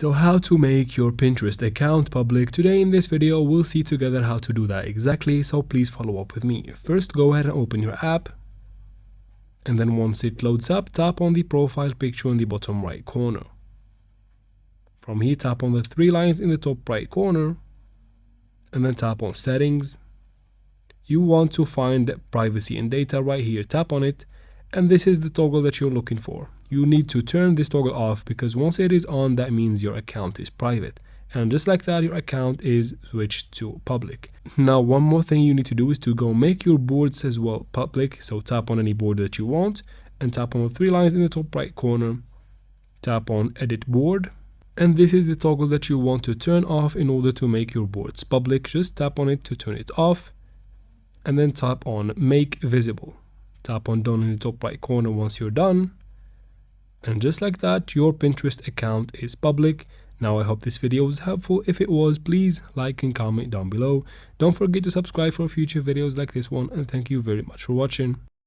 So how to make your Pinterest account public. Today in this video we'll see together how to do that exactly, so please follow up with me. First, go ahead and open your app, and then once it loads up, tap on the profile picture in the bottom right corner. From here, tap on the three lines in the top right corner and then tap on settings. You want to find privacy and data right here, tap on it, and this is the toggle that you're looking for. You need to turn this toggle off because once it is on, that means your account is private. And just like that, your account is switched to public. Now, one more thing you need to do is to go make your boards as well public. So tap on any board that you want and tap on the three lines in the top right corner. Tap on edit board. And this is the toggle that you want to turn off in order to make your boards public. Just tap on it to turn it off and then tap on make visible. Tap on done in the top right corner once you're done. And just like that, your Pinterest account is public. Now, I hope this video was helpful. If it was, please like and comment down below. Don't forget to subscribe for future videos like this one, and thank you very much for watching.